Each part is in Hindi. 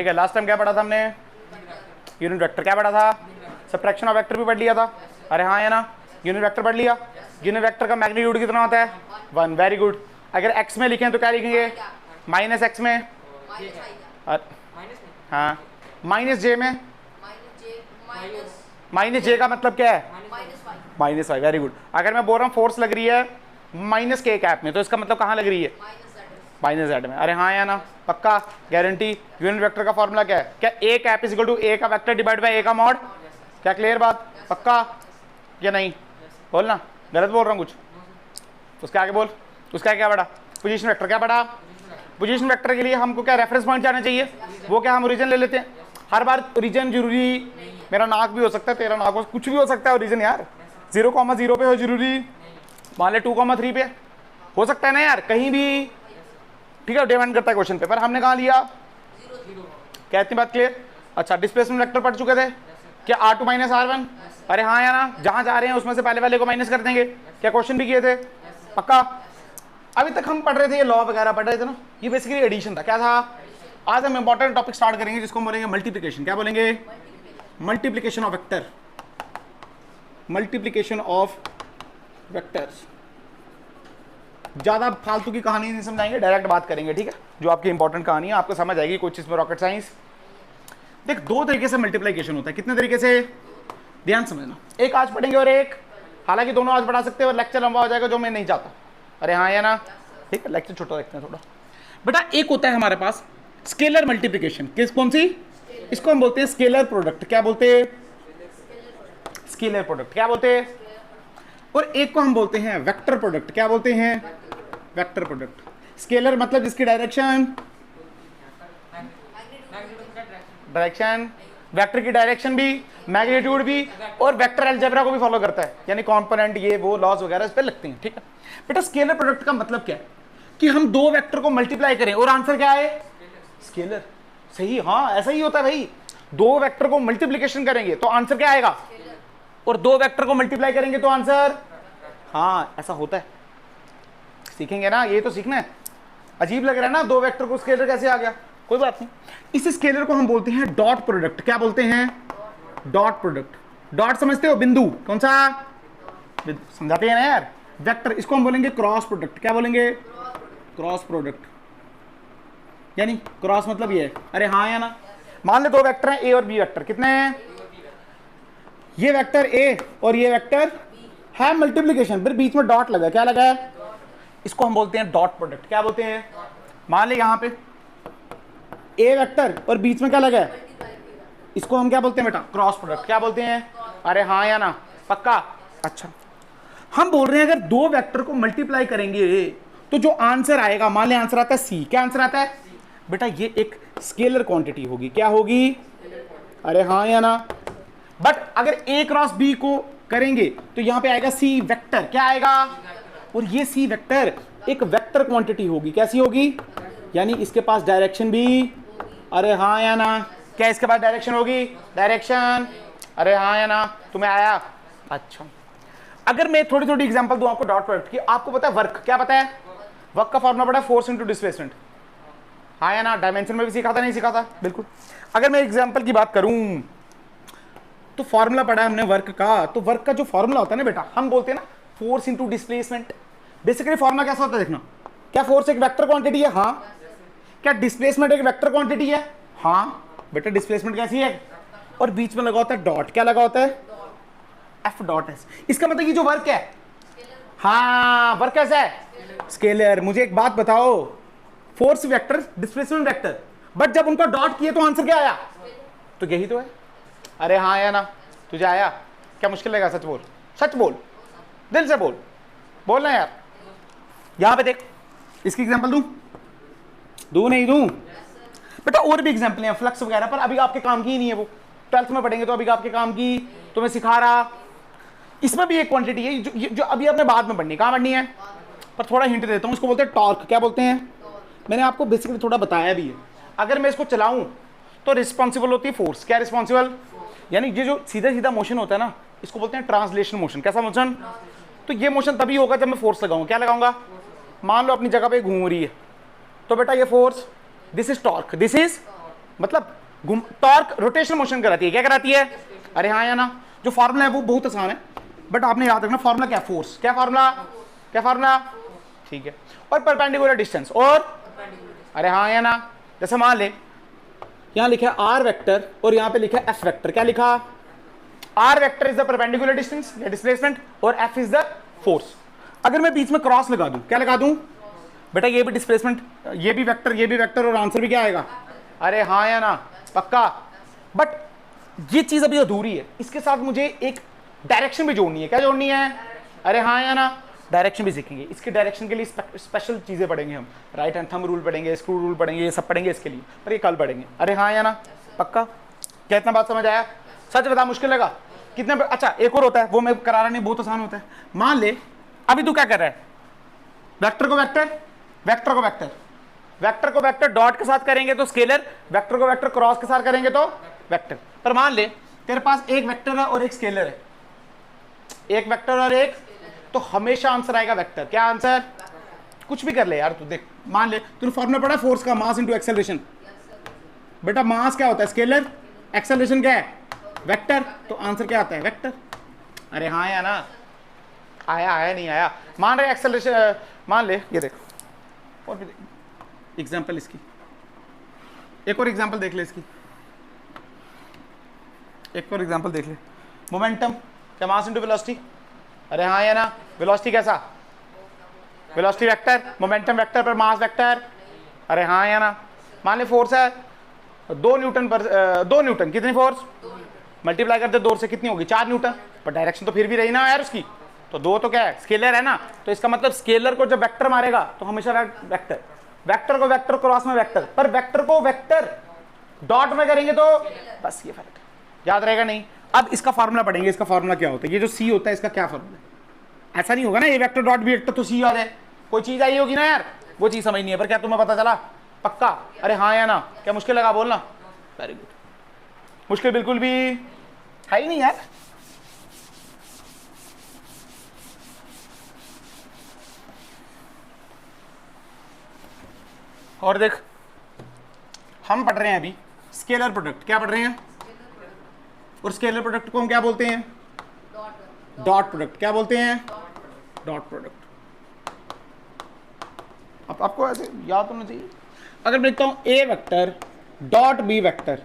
ठीक है, लास्ट टाइम क्या पढ़ा था हमने? Unit vector. क्या पढ़ा था? सब्ट्रैक्शन ऑफ वेक्टर भी पढ़ लिया था। अरे हाँ या ना? यूनिट वेक्टर पढ़ लिया। यूनिट वेक्टर का मैग्नीट्यूड कितना होता है? 1। Very good. अगर x में लिखें तो क्या लिखेंगे? माइनस एक्स में, हाँ माइनस जे में, माइनस जे का मतलब क्या है? -5। Very good. अगर मैं बोल रहा हूँ फोर्स लग रही है माइनस के कैप में, तो इसका मतलब कहाँ लग रही है? -z में। अरे हाँ या ना? पक्का? गारंटी? यूनिट वेक्टर का फॉर्मूला क्या है? क्या A cap is equal to ए का वेक्टर डिवाइड बाय ए का मॉड? क्या क्लियर बात? पक्का या नहीं? बोलना, गलत बोल रहा हूँ कुछ? उसके आगे बोल। उसका क्या पढ़ा? Position vector. क्या पढ़ा? पोजीशन वेक्टर के लिए हमको क्या रेफरेंस पॉइंट जाना चाहिए? वो क्या हम ओरिजिन ले लेते हैं? हर बार ओरिजिन जरूरी? मेरा नाक भी हो सकता है, तेरा नाक हो, कुछ भी हो सकता है ओरिजिन यार। 0,0 पे हो जरूरी, मान ले 2,3 पे हो सकता है ना यार, कहीं भी। ठीक है, डिपेंड करता है क्वेश्चन पे। पर हमने कहाँ लिया? क्या इतनी बात क्लियर? अच्छा, डिस्प्लेसमेंट वेक्टर पढ़ चुके थे क्या? R2 - R1। अरे हाँ या ना? जहाँ जा रहे हैं उसमें से पहले वाले को माइनस कर देंगे। क्या क्वेश्चन भी किए थे? पक्का? अभी तक हम पढ़ रहे थे ये लॉ वगैरह पढ़ रहे थे ना, ये बेसिकली एडिशन था। क्या था? आज हम इंपॉर्टेंट टॉपिक स्टार्ट करेंगे जिसको बोलेंगे मल्टीप्लिकेशन। क्या बोलेंगे? Multiplication of vector. Multiplication of vectors. ज्यादा फालतू की कहानी नहीं समझाएंगे, डायरेक्ट बात करेंगे। ठीक है, जो आपकी इंपॉर्टेंट कहानी है आपको समझ आएगी कुछ चीज में। रॉकेट साइंस देख, दो तरीके से मल्टीप्लिकेशन होता है। कितने तरीके से? ध्यान समझना। एक आज पढ़ेंगे और एक, हालांकि दोनों आज पढ़ा सकते हैं और लेक्चर लंबा हो जाएगा जो मैं नहीं चाहता। अरे हाँ या ना? ठीक है, लेक्चर छोटा रखते हैं थोड़ा। बेटा एक होता है हमारे पास स्केलर मल्टीप्लिकेशन। किस कौन सी? इसको हम बोलते हैं स्केलर प्रोडक्ट। क्या बोलते हैं? Scalar product. क्या बोलते हैं? और एक को हम बोलते हैं वेक्टर प्रोडक्ट। क्या बोलते हैं? Vector product. स्केलर मतलब जिसकी डायरेक्शन वेक्टर की डायरेक्शन भी, मैग्नीट्यूड भी, और वेक्टर अलजेब्रा को भी फॉलो करता है, यानी कंपोनेंट ये वो लॉज वगैरह इस पे लगते हैं। ठीक है बेटा, स्केलर प्रोडक्ट का मतलब क्या है? कि हम दो वेक्टर को मल्टीप्लाई करें और आंसर क्या आए? स्केलर। सही, हाँ ऐसा ही होता है भाई। दो वेक्टर को मल्टीप्लिकेशन करेंगे तो आंसर क्या आएगा? और दो वेक्टर को मल्टीप्लाई करेंगे तो आंसर, हाँ ऐसा होता है। सीखेंगे ना, ये तो सीखना है। अजीब लग रहा है ना, दो वेक्टर को स्केलर कैसे आ गया? कोई बात नहीं। इस स्केलर को हम बोलते हैं डॉट प्रोडक्ट। क्या बोलते हैं? Dot product. डॉट समझते हो? बिंदु। कौन सा? समझाते हैं ना यार। वेक्टर, इसको हम बोलेंगे क्रॉस प्रोडक्ट। क्या बोलेंगे? Cross product. यानी क्रॉस मतलब ये है। अरे हाँ या ना? मान ले दो वेक्टर हैं, ए और बी वेक्टर। कितने हैं? ये वेक्टर ए और ये वेक्टर है मल्टीप्लिकेशन, फिर बीच में डॉट लगा। क्या लगा है? इसको हम बोलते हैं डॉट प्रोडक्ट। क्या बोलते हैं? मान ले यहां पे ए वेक्टर और बीच में क्या लगा है? इसको हम क्या बोलते हैं बेटा? Cross product. क्या बोलते हैं? अरे हाँ या ना? पक्का? अच्छा, हम बोल रहे हैं अगर दो वेक्टर को मल्टीप्लाई करेंगे तो जो आंसर आएगा, मान ले आंसर आता है सी। क्या आंसर आता है बेटा? ये एक स्केलर क्वांटिटी होगी। क्या होगी? अरे हाँ या ना? बट अगर ए क्रॉस बी को करेंगे तो यहां पे आएगा सी वेक्टर। क्या आएगा? और ये सी वेक्टर एक वेक्टर क्वांटिटी होगी। कैसी होगी? यानी इसके पास डायरेक्शन भी, अरे हाँ या ना? क्या इसके पास डायरेक्शन होगी? डायरेक्शन। अरे हाँ या ना? तुम्हें आया? अच्छा, अगर मैं थोड़ी थोड़ी एग्जांपल दूं आपको डॉट प्रोडक्ट की। आपको पता है वर्क? क्या पता है? वर्क का फॉर्मूला पड़ा है फोर्स इनटू डिस्प्लेसमेंट। हाँ या ना? डायमेंशन में भी सीखा था, नहीं सीखा था? बिल्कुल। अगर मैं एग्जांपल की बात करूं तो फॉर्मूला पढ़ा है हमने वर्क का। तो वर्क का जो फॉर्मूला होता है ना बेटा, हम बोलते हैं ना force into displacement. Basically formula कैसा होता है देखना। क्या फोर्स एक वेक्टर क्वांटिटी है? हाँ। क्या डिस्प्लेसमेंट एक वेक्टर क्वांटिटी है? हाँ बेटा। डिस्प्लेसमेंट कैसी है? और बीच में लगा होता है डॉट। क्या लगा होता है? F dot S. इसका मतलब ये जो वर्क है, हाँ वर्क कैसा है? स्केलर। मुझे एक बात बताओ, force vector, displacement vector, but जब उनको डॉट किए तो आंसर क्या आया? तो यही तो है। अरे हाँ या ना? तुझे आया? क्या मुश्किल लगा? सच बोल, सच बोल, दिल से बोल, बोलना यार। यहां पे देख, इसकी एग्जांपल दूं नहीं दूं बेटा? और भी एग्जांपल हैं फ्लक्स वगैरह, पर अभी आपके काम की ही नहीं है वो। 12th में पढ़ेंगे तो अभी आपके काम की, तो मैं सिखा रहा। इसमें भी एक क्वांटिटी है जो अभी आपने बाद में पढ़नी। कहां पढ़नी है? पर थोड़ा हिंट देता हूं, इसको बोलते हैं टॉर्क। क्या बोलते हैं? मैंने आपको बेसिकली थोड़ा बताया भी है। अगर मैं इसको चलाऊं तो रिस्पॉन्सिबल होती है फोर्स। क्या रिस्पॉन्सिबल? यानी ये जो सीधा सीधा मोशन होता है ना, इसको बोलते हैं ट्रांसलेशन मोशन। कैसा मोशन? तो ये मोशन तभी होगा जब मैं फोर्स लगाऊंगा। क्या लगाऊंगा? मान लो अपनी जगह पे घूम रही है, तो बेटा ये force, this is torque, this is मतलब टॉर्क रोटेशन मोशन कराती है, क्या कराती है? अरे हाँ या ना? जो फार्मूला है वो बहुत आसान है, बट आपने याद रखना फार्मूला क्या? फोर्स। क्या फार्मूला? क्या फार्मूला? ठीक है। और परपेंडिकुलर डिस्टेंस, और अरे हाँ या ना? जैसे मान ले यहां लिखा है आर वेक्टर और यहां पे लिखा है एफ वेक्टर। क्या लिखा? R vector is the perpendicular distance या डिस्प्लेसमेंट और एफ इज द फोर्स। अगर मैं बीच में क्रॉस लगा दूं, क्या लगा दूं बेटा? ये भी डिस्प्लेसमेंट, ये भी वेक्टर और आंसर भी क्या आएगा? अरे हाँ या ना? पक्का। बट ये चीज अभी अधूरी है, इसके साथ मुझे एक डायरेक्शन भी जोड़नी है। क्या जोड़नी है? अरे हाँ या ना? डायरेक्शन भी सीखेंगे। इसके डायरेक्शन के लिए स्पेशल चीजें पढ़ेंगे हम, राइट हैंड थंब रूल पढ़ेंगे, स्क्रू रूल पढ़ेंगे, ये सब पढ़ेंगे इसके लिए, पर ये कल पढ़ेंगे। अरे हाँ या ना? पक्का। क्या इतना बात समझ आया? सच बता, मुश्किल लगा कितने? अच्छा एक और होता है, वो मैं करा रहा नहीं, बहुत आसान होता है। मान ले अभी तू क्या कर रहा है? वेक्टर को वेक्टर, वेक्टर को वेक्टर, वेक्टर को वेक्टर डॉट के साथ करेंगे तो स्केलर, वेक्टर को वेक्टर क्रॉस के साथ करेंगे तो वेक्टर। पर मान ले तेरे पास एक वेक्टर है और एक स्केलर है, एक वेक्टर और एक, तो हमेशा आंसर आएगा वेक्टर। क्या आंसर? कुछ भी कर ले यार तू। देख मान ले तूने फॉर्मूला पढ़ा फोर्स का, मास इनटू एक्सेलरेशन। बेटा मास क्या होता है? स्केलर। एक्सेलरेशन क्या है? वेक्टर। तो आंसर क्या आता है? वेक्टर। अरे हाँ या ना? आया आया नहीं आया? मान रहे एक्सेलरेशन, मान ले ये देख, और भी एग्जाम्पल इसकी, एक और एग्जाम्पल देख ले इसकी, एक और एग्जाम्पल देख ले। मोमेंटम क्या? Mass into velocity. अरे हाँ या ना? वेलोसिटी कैसा? वेलोसिटी वेक्टर, मोमेंटम वेक्टर पर मास वेक्टर। अरे हाँ या ना? मान ले फोर्स है 2 न्यूटन पर 2 न्यूटन, कितनी फोर्स? मल्टीप्लाई करते 2 से कितनी होगी? 4 न्यूटन। पर डायरेक्शन तो फिर भी रही ना यार उसकी, तो 2 तो क्या है? स्केलर है ना? तो इसका मतलब स्केलर को जब वेक्टर मारेगा तो हमेशा वेक्टर, वेक्टर को वेक्टर क्रॉस में वेक्टर, पर वेक्टर को वेक्टर डॉट में करेंगे तो बस ये फर्क है। याद रहेगा नहीं? अब इसका फार्मूला पढ़ेंगे। इसका फार्मूला क्या होता है? ये जो सी होता है इसका क्या फार्मूला है? ऐसा नहीं होगा ना ये वेक्टर डॉट बी वेक्टर तो सी याद है, कोई चीज आई होगी ना यार, वो चीज समझ नहीं है। पर क्या तुम्हें पता चला? पक्का। अरे हाँ या ना? क्या मुश्किल लगा? बोलना। Very good. मुश्किल बिल्कुल भी है ही नहीं यार। और देख हम पढ़ रहे हैं अभी स्केलर प्रोडक्ट। क्या पढ़ रहे हैं? और स्केलर प्रोडक्ट को हम क्या बोलते हैं? Dot product. क्या बोलते हैं? Dot product. अब आपको ऐसे याद होना चाहिए। अगर मैं लिखता हूं ए वेक्टर डॉट बी वेक्टर,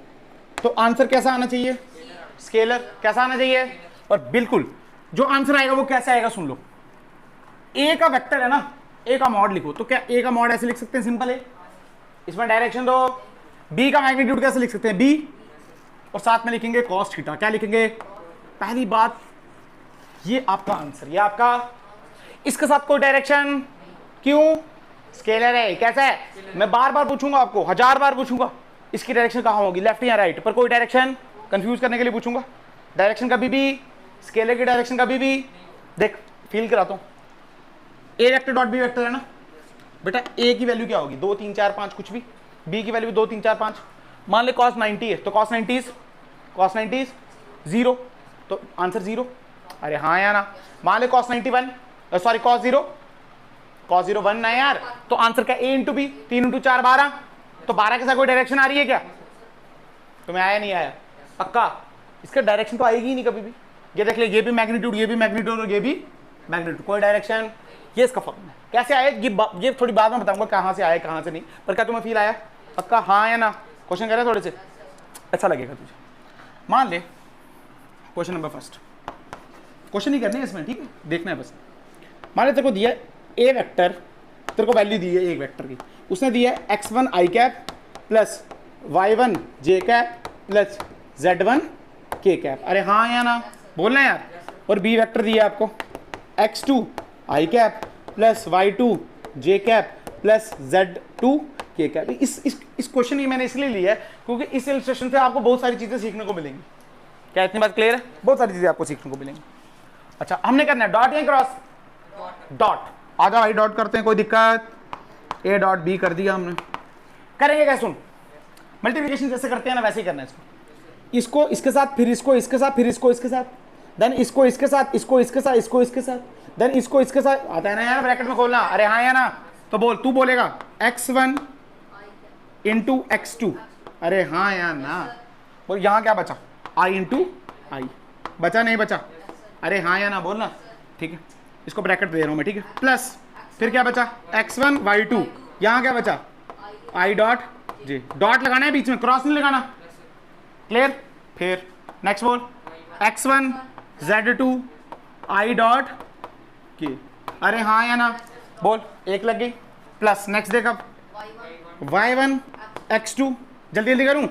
तो आंसर कैसा आना चाहिए? स्केलर। कैसा आना चाहिए? और बिल्कुल जो आंसर आएगा वो कैसे आएगा? सुन लो, ए का वेक्टर है ना, ए का मॉड लिखो, तो क्या ए का मॉड ऐसे लिख सकते हैं? सिंपल है, इसमें डायरेक्शन दो। बी का मैग्नीट्यूड कैसे लिख सकते हैं? बी, और साथ में लिखेंगे कॉस थीटा। क्या लिखेंगे? पहली बात ये आपका आंसर, ये आपका, इसके साथ कोई डायरेक्शन, क्यों? स्केलर है। कैसा है? मैं बार बार पूछूंगा आपको, 1000 बार पूछूंगा इसकी डायरेक्शन कहां होगी, लेफ्ट या राइट, पर कोई डायरेक्शन कंफ्यूज करने के लिए पूछूंगा। डायरेक्शन कभी भी, स्केलर की डायरेक्शन कभी भी, देख फील कराता हूं, ए वेक्टर डॉट बी वेक्टर है ना बेटा, ए की वैल्यू क्या होगी? 2 3 4 5 कुछ भी, बी की वैल्यू 2 3 4 5। मान ले cos 90 है तो cos 90 0, तो आंसर 0। अरे हाँ या ना? मान ले cos 91 सॉरी cos 0 1 ना यार, तो आंसर क्या? a इंटू बी, 3 इंटू 4 12, तो 12 के साथ कोई डायरेक्शन आ रही है क्या? तुम्हें आया नहीं आया? पक्का। इसका डायरेक्शन तो आएगी ही नहीं कभी भी। ये देख ले, ये भी मैग्नीट्यूड, ये भी मैग्नीट्यूड और ये भी मैग्नीट्यूड, कोई डायरेक्शन। ये इसका फॉर्मूला है। कैसे आया ये थोड़ी बाद में बताऊंगा कहां से आया कहां से नहीं, पर क्या तुम्हें फील आया? पक्का हाँ या ना? क्वेश्चन करे थोड़े से अच्छा लगेगा तुझे। मान ले क्वेश्चन नंबर फर्स्ट, क्वेश्चन ही करने हैं इसमें, ठीक है, देखना है बस। मान ले तेरे को दिया ए वेक्टर, तेरे को वैल्यू दी है एक वेक्टर की, उसने दिया है x1 i cap plus y1 j cap plus z1 k cap. अरे हाँ या ना? बोलना है यार। और बी वेक्टर दिया आपको x2 i cap plus y2 j cap plus z2 k cap. इस क्वेश्चन ही मैंने इसलिए लिया है क्योंकि इस इलस्ट्रेशन से आपको बहुत सारी चीजें सीखने को मिलेंगी। क्या इतनी बात क्लियर है? बहुत सारी चीजें आपको सीखने को मिलेंगी। अच्छा हमने करना है डॉट या क्रॉस? डॉट। आजा भाई डॉट करते हैं, कोई दिक्कत? ए डॉट बी कर दिया हमने। करेंगे क्या? सुन, मल्टीप्लिकेशन जैसे करते हैं ना वैसे ही करना है इसको इसके साथ, फिर इसको इसके साथ, फिर इसको इसके साथ, देन इसको इसके साथ, इसको इसके साथ, इसको इसके साथ, देन इसको इसके साथ। आता है ना यार ब्रैकेट में खोलना? अरे हाँ या ना? तो बोल, तू बोलेगा x1 इंटू x2 अरे हाँ या ना, बोल यहाँ क्या बचा, आई इंटू आई, बचा नहीं बचा, अरे हाँ या ना बोलना, ठीक है, इसको ब्रैकेट दे रहा हूँ मैं, ठीक है, प्लस फिर क्या बचा x1 y2, यहाँ क्या बचा आई डॉट जे, डॉट लगाना है बीच में, क्रॉस नहीं लगाना, क्लियर। फिर नेक्स्ट बोल x1 z2 आई डॉट के, अरे हाँ या ना बोल, एक लग गई, प्लस नेक्स्ट देख अब y1 x2, जल्दी जल्दी करूं,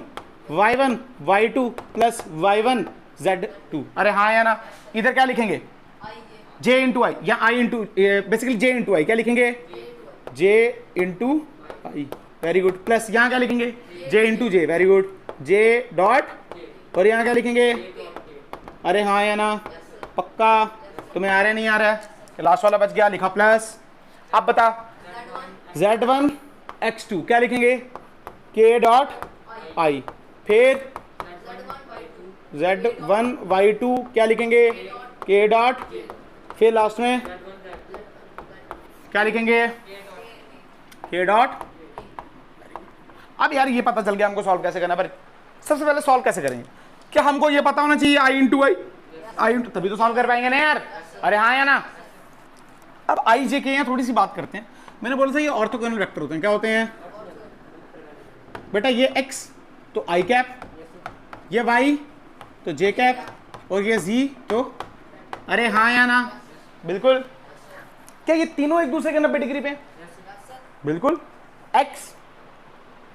y1 y2 plus y1 z2, अरे हाँ या ना, इधर क्या लिखेंगे j इंटू आई या i into, basically j into I, क्या लिखेंगे j into I, very good, plus यहाँ क्या लिखेंगे j into J, very good, j dot, और यहाँ क्या लिखेंगे, अरे हाँ या ना पक्का, तुम्हें आ रहा है नहीं आ रहा है, लास्ट वाला बच गया, लिखा प्लस। अब बता z1 x2 क्या लिखेंगे k डॉट आई, फिर z1 y2 क्या लिखेंगे k डॉट, फिर लास्ट में क्या लिखेंगे k डॉट। अब यार ये पता चल गया हमको सॉल्व कैसे करना, पर सबसे पहले सॉल्व कैसे करेंगे, क्या हमको ये पता होना चाहिए आई इंटू आई, आई इंटू, तभी तो सॉल्व कर पाएंगे ना यार, अरे हाँ या ना। अब आई जे के यहाँ थोड़ी सी बात करते हैं, मैंने बोला था ये ऑर्थोगोनल वेक्टर होते हैं, क्या होते हैं बेटा, ये x तो आई कैप, ये y तो j कैप, और ये z तो, अरे हाँ या ना बिल्कुल, क्या ये तीनों एक दूसरे के 90 डिग्री पे, बिल्कुल, x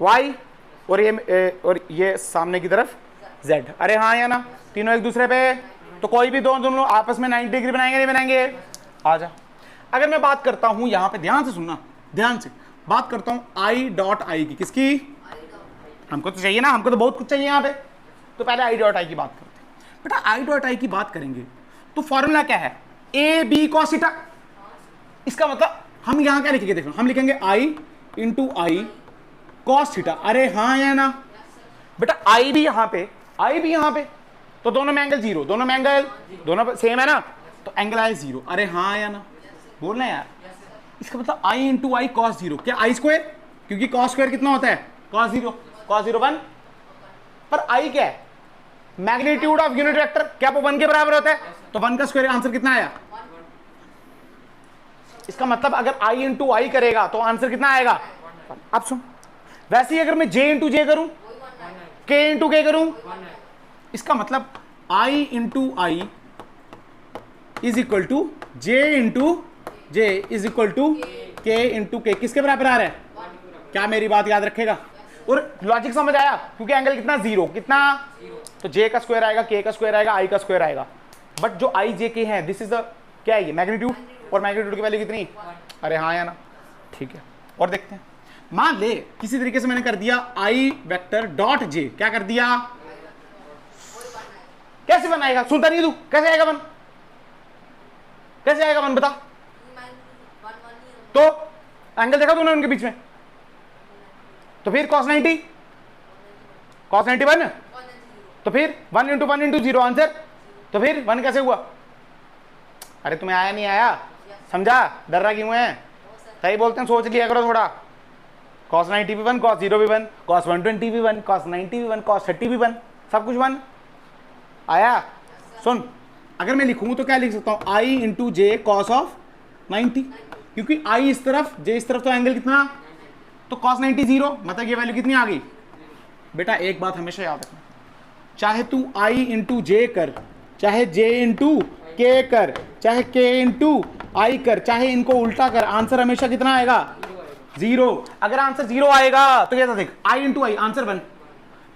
y और ये सामने की तरफ z, अरे हाँ या ना, तीनों एक दूसरे पे, तो कोई भी दोनों आपस में 90 डिग्री बनाएंगे नहीं बनाएंगे, आ जा। अगर मैं बात करता हूं यहां पे, ध्यान से सुनना, ध्यान से बात करता हूं आई डॉट आई की, किसकी, हमको तो चाहिए ना, हमको तो बहुत कुछ चाहिए यहां पे, तो पहले आई डॉट आई की बात करते हैं। बेटा आई डॉट आई की बात करेंगे तो फॉर्मूला क्या है, ए बी कॉस थीटा, इसका मतलब हम यहां क्या लिखेंगे, देखो हम लिखेंगे आई इंटू आई कॉस थीटा, अरे हाँ या ना बेटा, आई भी यहां पे, आई भी यहां पे, तो दोनों में एंगल जीरो, दोनों में एंगल दोनों सेम है ना, तो एंगल आए जीरो, अरे हाँ या ना बोलना यार, इसका मतलब I into I cos zero, क्या आई स्क्वायर, क्योंकि कॉस स्क्वायर कितना होता है कॉस जीरो, कॉस जीरो 1, पर आई क्या है मैग्नीट्यूड ऑफ यूनिट वेक्टर, क्या वो 1 के बराबर होता है, तो 1 का स्क्वायर, आंसर कितना आया, इसका मतलब अगर आई इंटू आई करेगा तो आंसर कितना आएगा, अब सुन, वैसे ही अगर मैं जे इंटू जे करूं, के इंटू के करूं, इसका मतलब I into I is equal to J into J is equal to K into K, किसके बराबर आ रहा है, क्या मेरी बात याद रखेगा, और लॉजिक समझ आया, क्योंकि एंगल कितना जीरो, कितना, तो जे का स्क्वायर आएगा, के का स्क्वायर आएगा, आई का स्क्वायर आएगा, बट जो आई जे के है दिस इज द, क्या है ये मैग्नीट्यूड, और मैग्नीट्यूड की वैल्यू कितनी, अरे हाँ या ना, ठीक है। और देखते हैं, मान ले किसी तरीके से मैंने कर दिया आई वेक्टर डॉट जे, क्या कर दिया, कैसे बनाएगा, सुनता नहीं तू, कैसे आएगा बन, कैसे आएगा बन बता, तो एंगल देखा तूने उनके बीच में, तो फिर cos 90, cos 91, तो फिर 1 इंटू 1 इंटू 0 आंसर, तो फिर 1 कैसे हुआ, अरे तुम्हें आया नहीं आया, समझा, डर रहा क्यों है, सही बोलते हैं, सोच लिया करो थोड़ा, cos 90 भी 1, cos 0 भी 1, cos 120 भी 1, cos 90 भी 1, cos 30 भी 1, सब कुछ 1 आया। सुन, अगर मैं लिखूं तो क्या लिख सकता हूं, आई इंटू जे कॉस ऑफ 90, क्योंकि आई इस तरफ जे इस तरफ, तो एंगल कितना, तो cos 90 0, मतलब ये वैल्यू कितनी आ गई बेटा। एक बात हमेशा याद रखना, चाहे तू आई इंटू जे कर, चाहे जे इंटू के कर, चाहे के इंटू आई कर, चाहे इनको उल्टा कर, आंसर हमेशा कितना आएगा 0। अगर आंसर 0 आएगा तो क्या था, देख आई इंटू आई आंसर 1,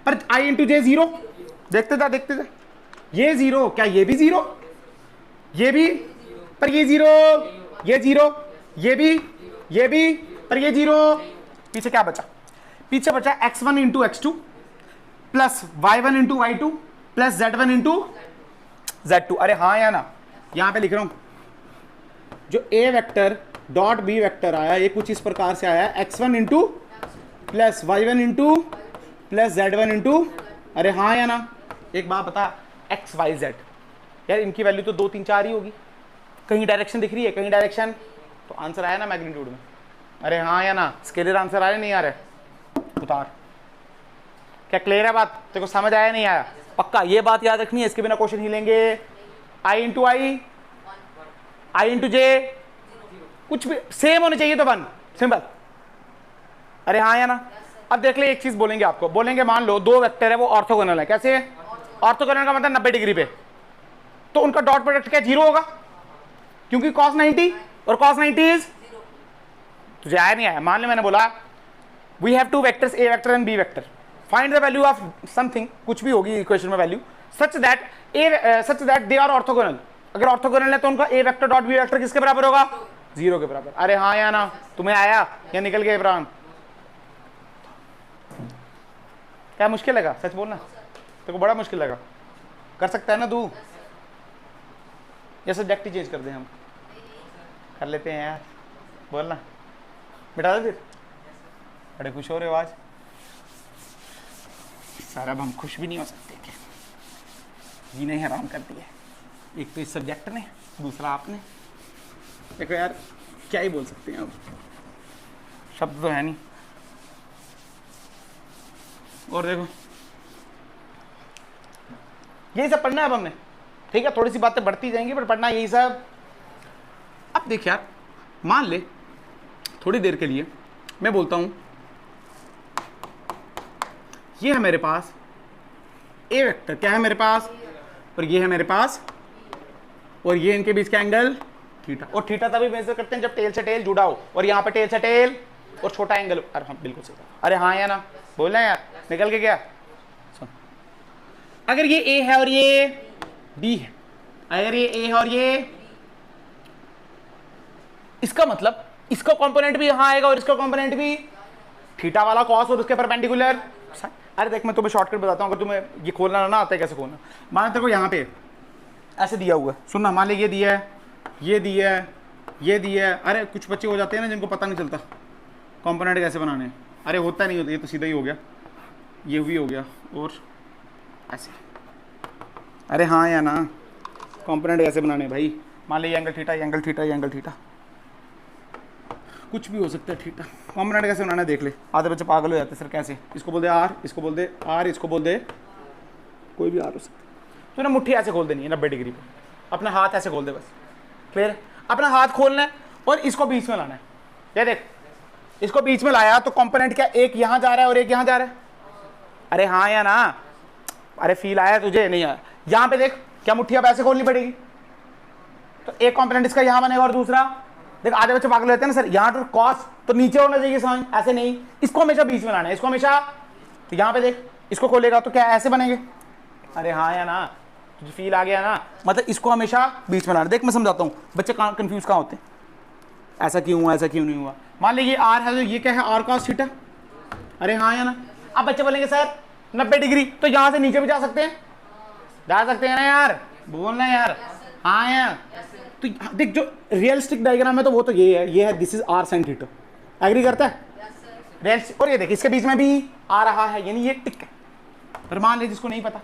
पर आई इंटू जे 0, देखते जा देखते जा, ये 0, क्या ये भी 0, ये भी, पर ये 0, ये 0, ये भी, ये भी, पर ये 0, पीछे क्या बचा, पीछे बचा x1 into x2 plus y1 into y2 plus z1 into z2, अरे हाँ या ना, यहां पे लिख रहा हूं, जो a vector dot b vector आया, ये कुछ इस प्रकार से आया, x1 into plus y1 into plus z1 into, अरे हाँ या ना। एक बात बता, x y z यार इनकी वैल्यू तो 2 3 4 ही होगी, कहीं डायरेक्शन दिख रही है, कहीं डायरेक्शन, तो आंसर आया ना मैग्नीट्यूड में, अरे हाँ या ना, स्केलर आंसर आ रहे नहीं आ रहे, उतार, क्या क्लियर है बात? तेरे को समझ आया नहीं आया? पक्का ये बात याद रखनी है, इसके बिना क्वेश्चन ही लेंगे। आई इंटू आई, आई इंटू जे, कुछ भी सेम होने चाहिए तो 1, सिंपल। अरे हाँ या ना? अब देख ले, एक चीज बोलेंगे आपको, बोलेंगे मान लो दो वेक्टर है वो ऑर्थोगोनल है। कैसे? ऑर्थोगोनल का मतलब 90 डिग्री पे, तो उनका डॉट प्रोडक्ट क्या 0 होगा? क्योंकि cos 90 और cos 90 इज, तुझे आया नहीं आया? मान लो मैंने बोला we have two vectors A vector and B vector, find the value of something, कुछ भी होगी इक्वेशन में value, such that they are orthogonal. अगर ऑर्थोगोनल है तो उनका A vector dot B vector किसके बराबर होगा? 0 के बराबर। अरे हाँ या ना? तुम्हें आया या निकल गया इब्राहिम? क्या मुश्किल लगा? सच बोलना, तेरे को बड़ा मुश्किल लगा? कर सकता है ना तू? या सब्जेक्ट ही चेंज कर दें हम? कर लेते हैं यार, बोलना बिठा दे फिर। बड़े खुश हो रहे हो आज सर? अब हम खुश भी नहीं हो सकते क्या? जीने हराम कर दिया, एक तो इस सब्जेक्ट ने, दूसरा आपने। देखो यार क्या ही बोल सकते हैं, अब शब्द तो है नहीं। और देखो यही सब पढ़ना है अब हमने, ठीक है? थोड़ी सी बातें बढ़ती जाएंगी पर पढ़ना यही सब। अब देख यार, मान ले थोड़ी देर के लिए मैं बोलता हूं ये है मेरे पास ए वेक्टर, क्या है मेरे पास, और ये है मेरे पास, और ये इनके बीच का एंगल थीटा। और थीटा तभी मेजर करते हैं जब टेल से टेल जुड़ा हो, और यहाँ पे टेल से टेल और छोटा एंगल। अरे हाँ बिल्कुल सही। अरे हाँ या ना? बोल रहे हैं यार, निकल के क्या? सुन, अगर ये ए है और ये बी है, अगर ये ए है और ये, इसका मतलब इसका कंपोनेंट भी यहां आएगा और इसका कंपोनेंट भी, थीटा वाला कॉस और उसके परपेंडिकुलर। अरे देख मैं तुम्हें शॉर्टकट बताता हूं, अगर तुम्हें ये खोलना ना आता है कैसे खोलना। मान तेरे को यहाँ पे ऐसे दिया हुआ है, सुनना, मान ले ये दिया है, ये दिया है, ये दिया है। अरे कुछ बच्चे हो जाते हैं ना जिनको पता नहीं चलता कंपोनेंट कैसे बनाने हैं। अरे होता नहीं होता, ये तो सीधा ही हो गया, ये भी हो गया, और ऐसे। अरे हाँ या ना? कंपोनेंट कैसे बनाने भाई? मान ले ये एंगल थीटा, ये एंगल थीटा, ये एंगल थीटा, कुछ भी हो सकता है थीटा। कंपोनेंट कैसे बनाना है देख ले। आधे बच्चे पागल हो जाते हैं, सर कैसे? इसको बोल दे आर, इसको बोल दे आर, इसको बोल दे कोई भी आर हो सकता है। तो ना मुट्ठी ऐसे खोल देनी है 90 डिग्री पे, अपना हाथ ऐसे खोल दे बस। क्लियर? अपना हाथ खोलना है और इसको बीच में लाना है। ये देख, इसको बीच में लाया तो कंपोनेंट क्या एक यहाँ जा रहा है और एक यहाँ जा रहा है? अरे हाँ या ना? अरे फील आया तुझे? नहीं आया? यहाँ पे देख, क्या मुट्ठी अब ऐसे खोलनी पड़ेगी, तो एक कंपोनेंट इसका यहाँ बनेगा और दूसरा, देख आधे बच्चे पागल होते हैं ना, सर यहाँ तो कॉस तो नीचे होना चाहिए साइन, ऐसे नहीं, इसको हमेशा बीच में लाना है, इसको हमेशा। तो यहाँ पे देख, इसको खोलेगा तो क्या ऐसे बनेंगे? अरे हाँ या ना? तुझे फील आ गया ना? मतलब इसको हमेशा बीच में लाना। देख मैं समझाता हूँ, बच्चे कंफ्यूज कहाँ होते हैं, ऐसा क्यों हुआ, ऐसा क्यों नहीं हुआ। मान लीजिए आर है तो ये क्या है? R cos theta. अरे हाँ या ना? अब बच्चे बोलेंगे सर 90 डिग्री, तो यहाँ से नीचे भी जा सकते हैं, जा सकते हैं ना यार? बोलना यार हाँ यार। तो देख जो रियलिस्टिक डायग्राम है तो वो तो ये है this is R sine theta. Agree करता है? रियलिस्टिक। और ये देख इसके बीच में भी आ रहा है, यानी ये टिक है। पर मान ले जिसको नहीं पता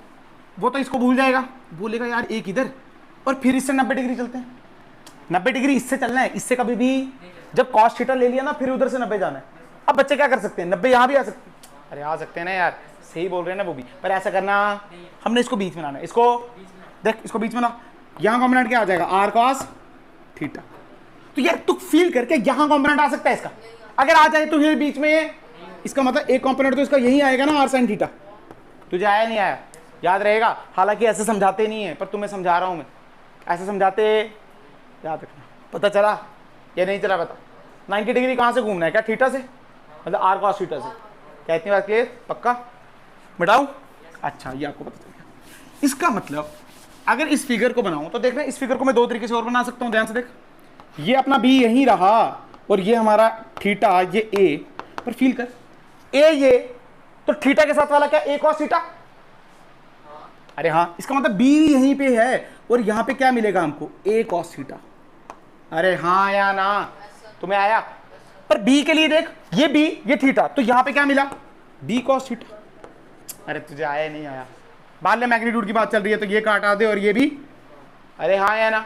वो तो इसको भूल जाएगा, बोलेगा यार एक इधर और फिर इससे 90 डिग्री चलते हैं। 90 डिग्री इससे चलना है, इससे कभी भी जब कॉस थीटा ले लिया ना फिर उधर से 90 जाना है। अब बच्चे क्या कर सकते हैं? 90 यहाँ भी आ सकते हैं। अरे आ सकते हैं ना यार, सही बोल रहे हैं ना वो भी, पर ऐसा करना हमने इसको बीच में लाना है। इसको देख, इसको बीच में ला, यहाँ कॉम्पोनेंट क्या आ जाएगा? R cos theta. तो यार तू फील करके यहाँ कॉम्पोनेंट आ सकता है इसका, अगर आ जाए तो ये बीच में, इसका मतलब एक कॉम्पोनेंट तो इसका यही आएगा ना, आर साइन थीटा। तुझे आया नहीं आया? याद रहेगा? हालांकि ऐसे समझाते नहीं है पर तुम्हें समझा रहा हूं मैं, ऐसे समझाते, याद रखना। पता चला या नहीं चला? पता 90 डिग्री कहाँ से घूमना है? क्या थीटा से, मतलब आर कॉस थीटा से? क्या इतनी बात क्लियर? पक्का मिटाऊं? अच्छा ये आपको पता चल गया। इसका मतलब अगर इस फिगर को बनाऊं तो देखना, इस फिगर को मैं दो तरीके से और बना सकता हूं, ध्यान से देख। ये अपना बी यहीं रहा और ये हमारा थीटा, ये ए, पर फील कर ए ये, तो थीटा के साथ वाला क्या? ए कॉस थीटा। अरे हाँ, इसका मतलब बी यहीं पे है और यहाँ पे क्या मिलेगा हमको? ए कॉस थीटा। अरे हाँ या ना? तुम्हें आया? पर बी के लिए देख, ये बी ये थीटा, तो यहाँ पे क्या मिला? B cos theta. अरे तुझे आया नहीं आया? मान ले मैग्नीट्यूड की बात चल रही है तो ये काटा दे और ये भी। अरे हाँ या ना?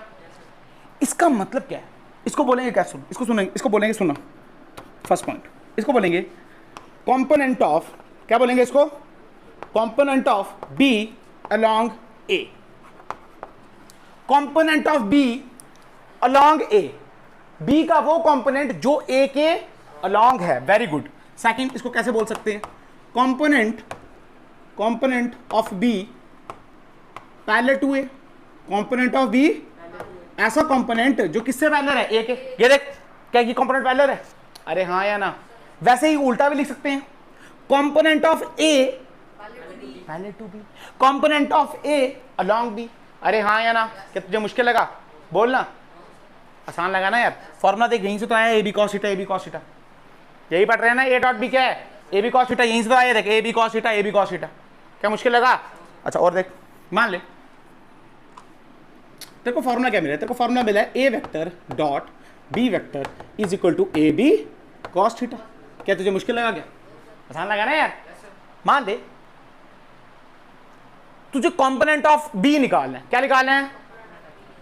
इसका मतलब क्या है? इसको बोलेंगे क्या? सुन, इसको सुनेंगे, इसको बोलेंगे, सुनो फर्स्ट पॉइंट, इसको बोलेंगे कंपोनेंट ऑफ, क्या बोलेंगे इसको? Component of B along A, component of B along A, B का वो कंपोनेंट जो ए के अलोंग है। Very good. सेकंड, इसको कैसे बोल सकते हैं, component of B parallel to A, component of B ऐसा कंपोनेंट जो किससे पैरेलल है, ए के। ये देख, क्या ये कंपोनेंट पैरेलल है? अरे हाँ या ना। वैसे ही उल्टा भी लिख सकते हैं, component of A parallel to B, component of A along B. अरे हाँ या ना। क्या तुझे मुश्किल लगा? बोलना, आसान लगा ना यार। फॉर्मूला देख, यहीं से तो आया A B cos theta, A B cos theta, यही पढ़ रहे हैं ना। ए डॉट बी क्या है, ए बी कॉस थीटा, यहीं से तो आया। देख, A B cos theta, A B cos theta. क्या मुश्किल लगा? अच्छा, और देख, मान ले तेरे को फॉर्मूला क्या मिला, तेरे को फॉर्मूला मिला है A vector dot B vector is equal to A B cos theta. क्या तुझे मुश्किल लगा? क्या आसान लगा ना यार। मान ले तुझे कंपोनेंट ऑफ बी निकालना है। क्या निकालना है?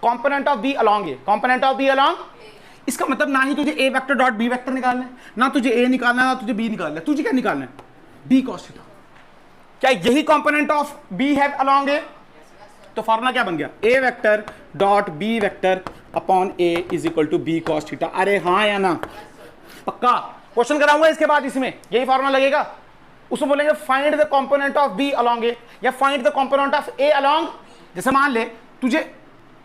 Component of B along A, component of B along. इसका मतलब ना ही तुझे A vector dot B vector निकालना है, ना तुझे ए निकालना है, ना तुझे बी निकालना है। तुझे क्या निकालना है? B cos theta. क्या यही कंपोनेंट ऑफ बी है अलोंग ए? तो फॉर्मूला क्या बन गया, A vector dot B vector upon A is equal to B cos theta. अरे हाँ या ना? पक्का क्वेश्चन कराऊंगा इसके बाद, इसमें यही फॉर्मूला लगेगा। उसमें बोलेंगे find the component of B along A या find the component of A along. जैसे मान ले तुझे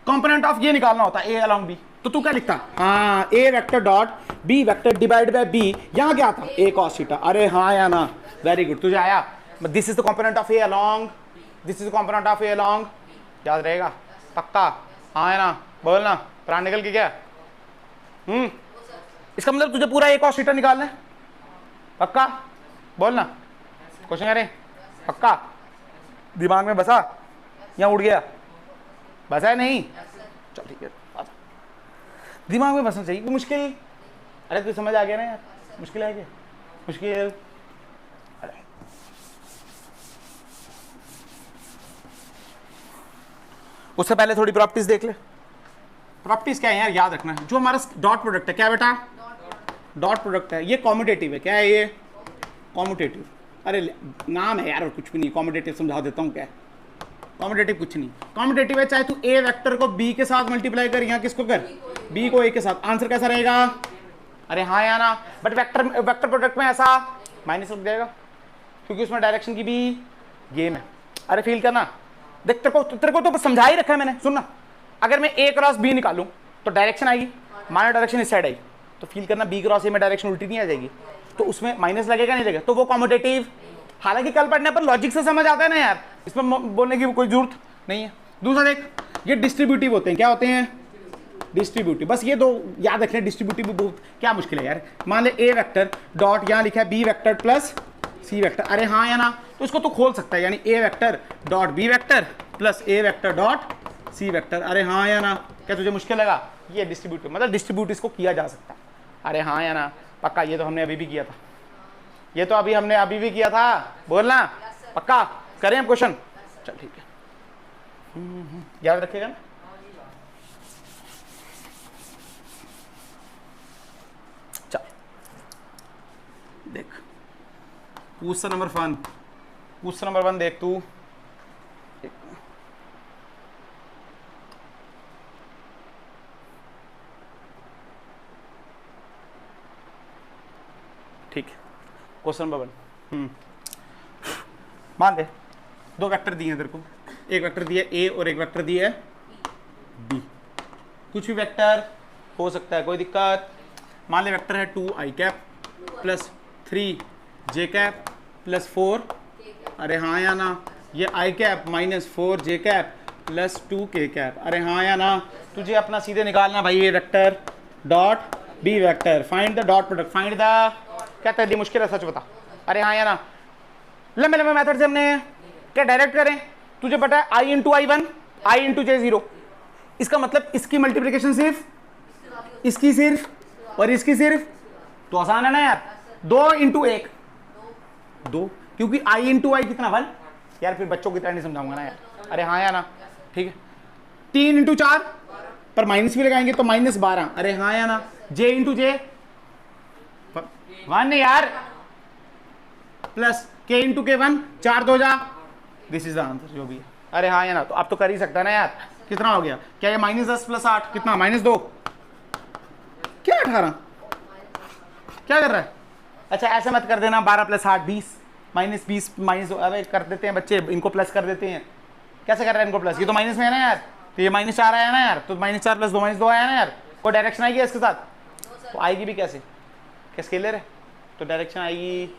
कंपोनेंट ऑफ ये निकालना होता है, ए अलोंग बी, तो तू क्या लिखता? हाँ, A vector dot B vector divide by B, यहां क्या था, ए कॉस थीटा। अरे हाँ या ना? वेरी गुड, तुझे आया। This is the component of A along, this is the component of A along. याद रहेगा? पक्का? हाँ या ना? बोलना, प्राण निकल के क्या? इसका मतलब तुझे पूरा ए कॉस थीटा निकालना है। पक्का? बोलना, क्वेश्चन करें? पक्का? दिमाग में बसा या उड़ गया? बसा है नहीं? चल ठीक है, दिमाग में बसना चाहिए। कोई मुश्किल? अरे तू समझ आ गया ना यार? मुश्किल है क्या? मुश्किल? अरे उससे पहले थोड़ी प्रॉपर्टीज देख ले। प्रॉपर्टीज क्या है यार, याद रखना है। जो हमारा डॉट प्रोडक्ट है, क्या बेटा? डॉट प्रोडक्ट है, ये कॉम्यूटेटिव है। क्या है ये? कॉम्यूटेटिव। अरे नाम है यार, और कुछ भी नहीं। कॉम्यूटेटिव समझा देता हूँ क्या है। कॉम्यूटेटिव कुछ नहीं, कॉम्यूटेटिव है चाहे तू ए वेक्टर को बी के साथ मल्टीप्लाई कर, यहाँ किसको कर, बी को ए के साथ। आंसर कैसा रहेगा? अरे हाँ या ना? बट वेक्टर प्रोडक्ट में ऐसा माइनस लग जाएगा, क्योंकि उसमें डायरेक्शन की भी गेम है। अरे फील करना, देख तेरे को तो समझा ही रखा है मैंने। सुनना, अगर मैं ए क्रॉस बी निकालूं तो डायरेक्शन आएगी, माना डायरेक्शन इस साइड आई, तो फील करना बी क्रॉस ए में डायरेक्शन उल्टी नहीं आ जाएगी, तो उसमें माइनस लगेगा नहीं लगेगा, तो वो कॉम्यूटेटिव। हालांकि कल पढ़ने पर लॉजिक से समझ आता है ना यार, इसमें बोलने की कोई जरूरत नहीं है। दूसरा देख, ये डिस्ट्रीब्यूटिव होते हैं। क्या होते हैं? डिस्ट्रीब्यूटिव। बस ये दो याद रखना। डिस्ट्रीब्यूटिव बहुत क्या मुश्किल है यार। मान ले ए वेक्टर डॉट, यहाँ लिखा है बी वेक्टर प्लस सी वेक्टर। अरे हाँ या ना? तो इसको तो खोल सकता है, यानी A vector dot B vector plus A vector dot C vector. अरे हाँ या ना? क्या तुझे मुश्किल लगा? ये डिस्ट्रीब्यूटिव, मतलब डिस्ट्रीब्यूट इसको किया जा सकता है। अरे हाँ या ना? पक्का? ये तो हमने अभी भी किया था, ये तो हमने अभी भी किया था। बोलना, पक्का? करें हम क्वेश्चन? चल ठीक है, याद रखिएगा ना। चल देख, क्वेश्चन नंबर 1, क्वेश्चन नंबर 1 देख तू। ठीक है, क्वेश्चन नंबर 1। मान ले दो वेक्टर दिए हैं तेरे को, एक वेक्टर दिया ए और एक वेक्टर दिया है बी। कुछ भी वेक्टर हो सकता है, कोई दिक्कत। मान ले वेक्टर है 2 आई कैप प्लस 3 जे कैप प्लस 4, अरे हाँ या ना? ये आई कैप माइनस 4 जे कैप प्लस 2 के कैप। अरे हाँ या ना? तुझे अपना सीधे निकालना भाई, ये vector dot B vector, find the dot product, find the. क्या तेरी मुश्किल है? सच बता। अरे हाँ या ना? लंबे लंबे मेथड से हमने क्या डायरेक्ट करें? तुझे पता है आई इंटू आई 1 आई इंटू जे 0, इसका मतलब इसकी मल्टीप्लिकेशन सिर्फ, इसकी सिर्फ और इसकी सिर्फ, तो आसान है ना यार। 2 इंटू 1 2, क्योंकि आई इंटू आई कितना 1 यार, फिर बच्चों की तरह नहीं समझाऊंगा ना यार। अरे हाँ या ना? ठीक है। 3 इंटू 4 पर माइनस भी लगाएंगे तो माइनस 12। अरे हाँ या ना? जे इंटू जे 1 यार, प्लस के इंटू के 1, 4 2 जा दिस इज द आंसर जो भी है। अरे हाँ या ना, तो अब तो कर ही सकता है ना यार। कितना हो गया, क्या ये -10 + 8 कितना, -2 क्या 18 क्या कर रहा है? अच्छा ऐसे मत कर देना, 12 + 8 20 -20 -2 अरे कर देते हैं बच्चे, इनको प्लस कर देते हैं। कैसे कर रहे हैं इनको प्लस, ये तो माइनस में है ना यार, तो ये -4 आया ना यार, तो -4 + 2 -2 आया ना यार। कोई डायरेक्शन आएगी इसके साथ, तो आएगी भी कैसे, क्या स्केलर है तो डायरेक्शन आएगी।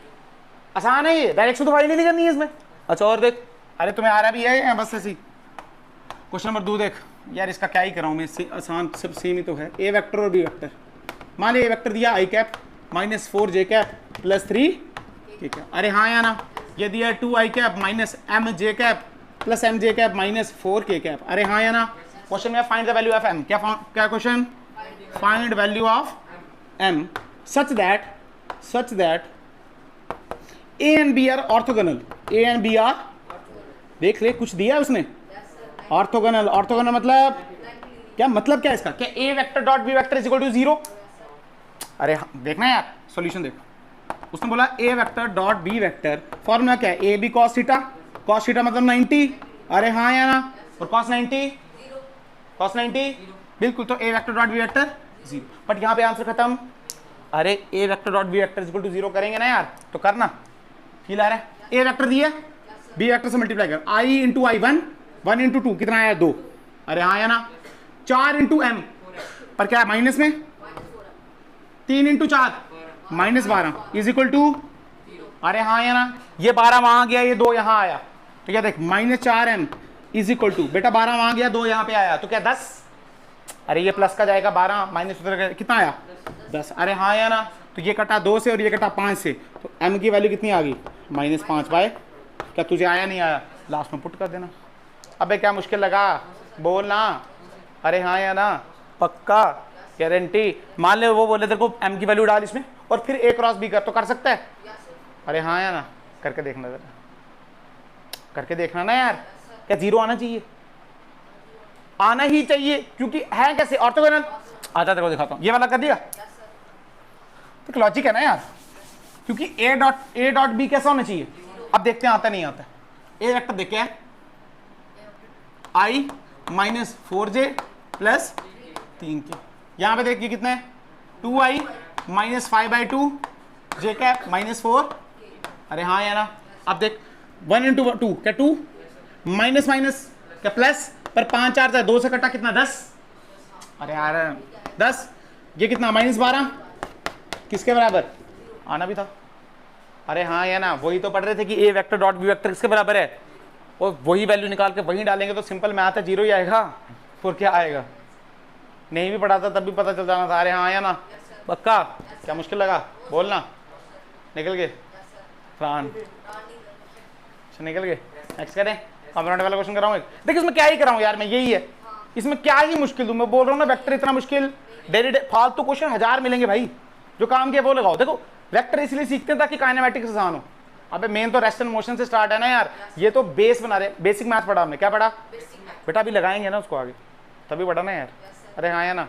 आसान है ये, डायरेक्शन तो फाइंड नहीं करनी है इसमें। अच्छा और देख, अरे तुम्हें आ रहा भी है या बस ऐसी। क्वेश्चन नंबर 2 देख यार, इसका क्या ही कराऊँ मैं, आसान सब सेम ही तो है। ए वेक्टर और बी वेक्टर, मान लिया ए वेक्टर दिया i cap -4j cap +3 k cap. अरे हाँ या ना, ये दिया 2i cap -mj cap +mj cap -4k cap. अरे हाँ या ना। क्वेश्चन में find the value of m, क्या question, find value of m such that a and b are orthogonal, a and b are, देख ले कुछ दिया उसने, ऑर्थोगोनल। ऑर्थोगोनल मतलब क्या, मतलब क्या इसका, क्या a vector dot b vector is equal to 0। अरे देखना यार सॉल्यूशन देखो, उसने बोला a vector dot b vector, formula क्या है, a b cos थीटा मतलब 90। अरे हाँ या ना, और cos 90 बिल्कुल, तो a vector dot b vector 0। But यहाँ पे आंसर खत्म। अरे a vector dot b vector is equal to 0 करेंगे ना यार, तो करना फील आ रहा है। a वेक्टर दिया, b वेक्टर से मल्टीप्लाई कर, i इंटू i 1 इंटू 2 कितना आया 2। अरे हाँ या ना, 4 इंटू m पर क्या है माइनस में, 3 इंटू 4 -12 इज इक्वल टू, अरे हाँ या ना, ये 12 वहां गया, ये 2 यहाँ आया, तो क्या देख -4m इज इक्वल टू, बेटा 12 वहां गया 2 यहाँ पे आया, तो क्या 10। अरे ये प्लस का जाएगा 12 माइनस कितना आया 10। अरे हाँ या ना, तो ये कटा 2 से और ये कटा 5 से, तो m की वैल्यू कितनी आ गई -5 बाय, क्या तुझे आया नहीं आया, लास्ट में पुट कर देना। अबे क्या मुश्किल लगा बोलना। अरे हाँ या ना, पक्का गारंटी। मान ले वो बोले तेरे को m की वैल्यू डाल इसमें और फिर a क्रॉस b कर, तो कर सकता है। अरे हाँ या ना, करके देखना जरा, करके देखना ना यार, क्या 0 आना चाहिए, आना ही चाहिए, क्योंकि है कैसे ऑर्थोगोनल। आजा तेरे को दिखाता हूँ, ये वाला कर दिया, तो लॉजिक है ना यार, क्योंकि a डॉट b कैसा होना चाहिए। अब देखते हैं आता नहीं आता। a वेक्टर देख क्या है, i -4j + 3k, यहाँ पे देखिए कितना है 2i -5/2 j कैप -4। अरे हाँ या ना, अब देख 1 इंटू 2 क्या 2 माइनस क्या प्लस, पर 5 4 था 2 से कटा कितना 10। अरे यार 10, ये कितना -12 किसके बराबर, आना भी था। अरे हाँ या ना, वही तो पढ़ रहे थे कि a vector dot b vector किसके बराबर है, और वही वैल्यू निकाल के वहीं डालेंगे तो सिंपल मैथ है, 0 ही आएगा, फिर क्या आएगा। नहीं भी पढ़ा था तब भी पता चल जाना था। अरे हाँ या ना, पक्का, क्या मुश्किल लगा बोलना, निकल गए फरहान, अच्छा निकल गए। नेक्स्ट करें, कंपोनेंट वाला क्वेश्चन कराऊँ एक, देखिए इसमें क्या ही कराऊँ यार मैं, यही है इसमें क्या ही मुश्किल दूँ, मैं बोल रहा हूँ ना वेक्टर इतना मुश्किल, फालतू क्वेश्चन 1000 मिलेंगे भाई, जो काम किया वो लगाओ। देखो वेक्टर इसलिए सीखते हैं ताकि काइनेमेटिक्स आसान हो। अबे मेन तो रेस्ट एंड मोशन से स्टार्ट है ना यार, ये तो बेस बना रहे, बेसिक मैथ पढ़ा हमने, क्या पढ़ा बेटा, अभी लगाएंगे ना उसको आगे, तभी पढ़ा ना यार। अरे हाँ या ना,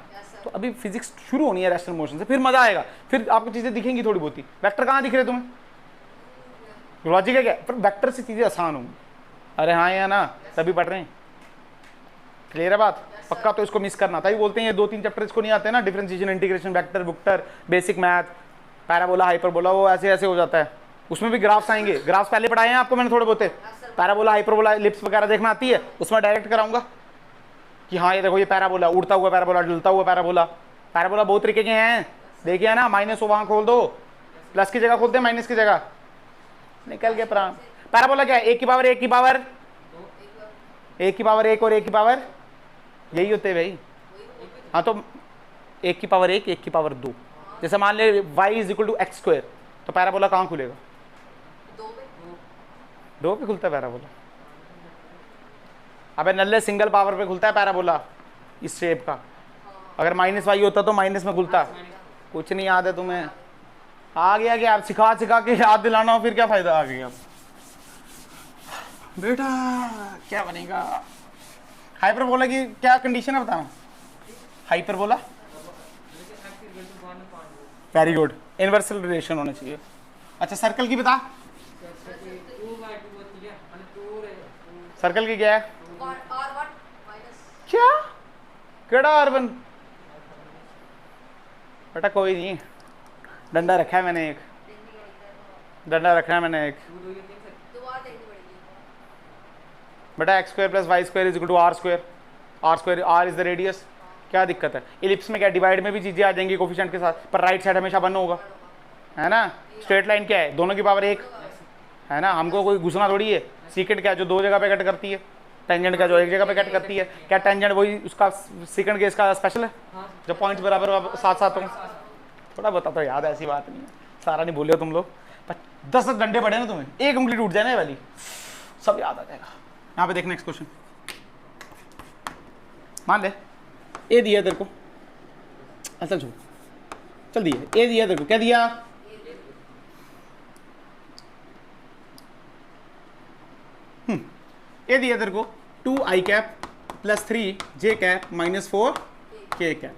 तो अभी फिजिक्स शुरू होनी है रेस्ट एंड मोशन से, फिर मजा आएगा, फिर आपको चीजें दिखेंगी थोड़ी बहुत ही। वेक्टर कहाँ दिख रहे तुम्हें, लॉजिक है क्या, पर वेक्टर से चीजें आसान होंगी। अरे हाँ या ना, तभी पढ़ रहे हैं, क्लियर है बात, पक्का। तो इसको मिस करना था, बोलते हैं ये 2-3 चैप्टर इसको नहीं आते ना, डिफरेंशिएशन, इंटीग्रेशन, वेक्टर, बुक्टर, बेसिक मैथ, पैराबोला, हाइपरबोला, वो ऐसे ऐसे हो जाता है। उसमें भी ग्राफ्स आएंगे, ग्राफ्स पहले पढ़ाए हैं आपको मैंने थोड़े बहुत, पैराबोला, हाइपरबोला, एलिप्स वगैरह देखना आती है, उसमें डायरेक्ट कराऊंगा कि हाँ ये देखो ये पैराबोला, उड़ता हुआ पैराबोला, डुलता हुआ पैराबोला। पैराबोला बहुत तरीके के हैं, देखिए ना, माइनस वहां खोल दो, प्लस की जगह खोलते हैं माइनस की जगह, निकल गए प्राण। पैराबोला क्या है, 1 की पावर 1 की पावर 1 की पावर 1 और 1 की पावर, यही होते हैं भाई। हाँ तो 1 की पावर 1 1 की पावर 2, जैसे मान ले y = x², तो पैराबोला कहाँ खुलेगा, 2 पे खुलता है पैराबोला। अबे नल्ले सिंगल पावर पे खुलता है पैराबोला इस शेप का, अगर -y होता तो माइनस में खुलता। कुछ नहीं याद है तुम्हें, आ गया क्या, आप सिखा के याद दिलाना हो, फिर क्या फायदा, आ गया बेटा, क्या बनेगा। हाइपरबोला की क्या कंडीशन है बताना, हाइपरबोला, वेरी गुड, इनवर्सल रिलेशन होना चाहिए। अच्छा सर्कल की बता, सर्कल की क्या है? क्या केड़ा R1? बेटा कोई नहीं, डंडा रखा है मैंने एक, डंडा रखा है मैंने एक। बेटा x square plus y square is equal to R square, R square, R is the radius. क्या दिक्कत है? इलिप्स में क्या डिवाइड में भी चीजें आ जाएंगी कोफिशिएंट के साथ, पर राइट साइड हमेशा 1 होगा, है ना। स्ट्रेट लाइन क्या है? दोनों की पावर 1, है ना। हमको कोई घुसना थोड़ी है। सीकेंट क्या है? जो 2 जगह पे कट करती है। टेंजेंट क्या? जो 1 जगह पे कट करती है। क्या टेंजेंट वही उसका सीकेंट केस का स्पेशल है, जब पॉइंट्स बराबर साथ साथ हों? थोड़ा बता तो याद, ऐसी बात नहीं है, सारा नहीं बोले हो तुम लोग। 10 डंडे पड़े ना तुम्हें, एक उंगली टूट जाए ना ये वाली, सब याद आ जाएगा। यहाँ पे देख नेक्स्ट क्वेश्चन, मान ले ए दिया तेरे को, असल छोड़, चल दिया ए दिया तेरे को, क्या दिया? ए दिया तेरे को 2i cap plus 3j cap minus 4k cap.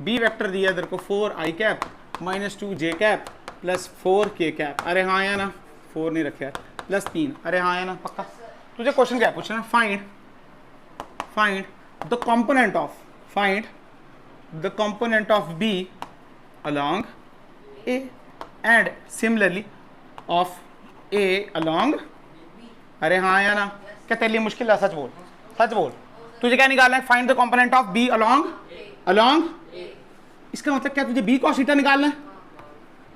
B vector दिया तेरे को 4i cap minus 2j cap plus 4k cap. अरे हाँ या ना, 4 नहीं रखे यार, प्लस 3। अरे हाँ या ना, पक्का? तुझे क्वेश्चन क्या है पूछना? Find the component of, find the component of b along a and similarly of a along। अरे हाँ या ना? क्या तेरे लिए मुश्किल है? सच बोल, सच बोल। तुझे क्या निकालना है? Find the component of b along इसका मतलब क्या? तुझे b cos थीटा निकालना है।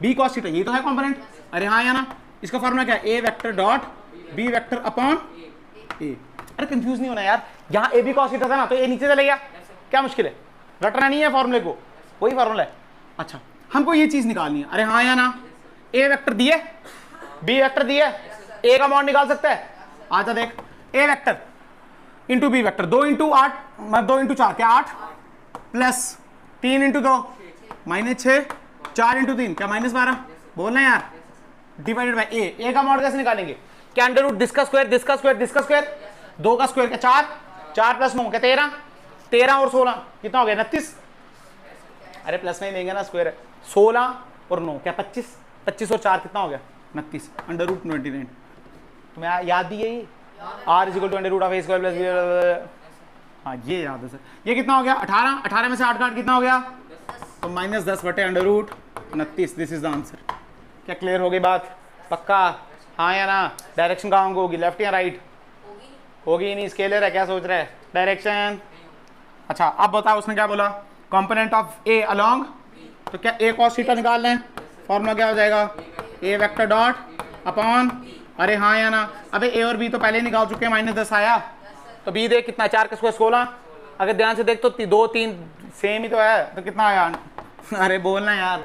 b cos थीटा ये तो है कंपोनेंट। अरे हाँ या ना? इसका फॉर्मूला क्या है? a vector dot b vector upon a। अरे कंफ्यूज नहीं होना यार, यहाँ a b cos थीटा था ना, तो a नीचे चले गया, क्या मुश्किल है? रटना नहीं है फॉर्मूले को, वही फॉर्मूला है। अच्छा, हमको ये चीज निकालनी है। अरे हाँ या ना? a वेक्टर दिए, b वेक्टर दिए, a का मॉड निकाल सकते हैं। आजा देख, a vector into B vector, 2 into 8, 2 into 4 क्या 8, प्लस 3 इंटू 2 माइनस 6, 4 इंटू 3 क्या माइनस 12। बोलना यार, डिवाइडेड बाई a का मॉड कैसे निकालेंगे? क्या अंडर रूट दिस का स्क्वायर, दिस का स्क्वायर, दिस का स्क्वायर, 2 का स्क्वायर क्या 4, 4 प्लस 9 क्या 13, 13 और 16 कितना हो गया 29। अरे प्लस में ही लेंगे ना स्क्वायर, 16 और 9 क्या 25, 25 और 4 कितना हो गया 29, अंडर रूट 29। तुम्हें याद भी है ये, R is equal to under root of A square plus, हाँ ये याद है सर। ये कितना हो गया 18, 18 में से 8 काट कितना हो गया, तो माइनस 10 बटे under root 29। This is the answer. क्या क्लियर हो गई बात? पक्का? हाँ या ना? डायरेक्शन कहाँ होगी, लेफ्ट या राइट? होगी नहीं, स्केलर है, क्या सोच रहा है? डायरेक्शन। अच्छा अब बताओ उसने क्या बोला? कंपोनेंट ऑफ ए अलोंग, तो क्या ए कॉस थीटा निकालना है। फॉर्मूला क्या हो जाएगा? ए वेक्टर डॉट अपॉन, अरे हाँ या ना? अबे ए और बी तो पहले निकाल चुके हैं, माइनस 10 आया, तो बी देख कितना, 4 का स्क्वायर 16। अगर ध्यान से देख तो 2 3 सेम ही तो है, तो कितना आया? अरे बोलना यार,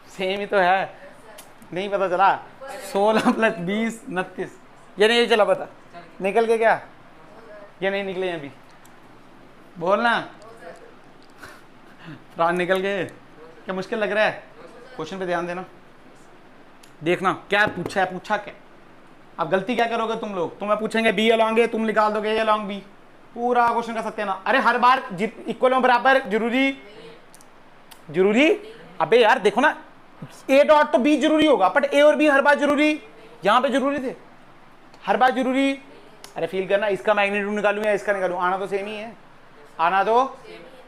सेम ही तो है, नहीं पता चला? 16 प्लस 20 29। ये नहीं चला पता? निकल के क्या? ये नहीं निकले अभी, बोलना प्राण निकल गए। क्या मुश्किल लग रहा है? क्वेश्चन पे ध्यान देना, देखना क्या पूछा है, पूछा क्या। अब गलती क्या करोगे तुम लोग? तुम्हें पूछेंगे बी अलोंग ए, तुम निकाल दोगे ए अलोंग बी, पूरा क्वेश्चन का सत्यानाश। अरे हर बार इक्वल में बराबर जरूरी? अबे यार देखो ना, ए डॉट तो बी जरूरी होगा, बट ए और बी हर बार जरूरी, यहाँ पे जरूरी थे, हर बार जरूरी। अरे फील करना, इसका मैग्नीट्यूड निकालूं या इसका निकालूं, आना तो सेम ही है, आना तो,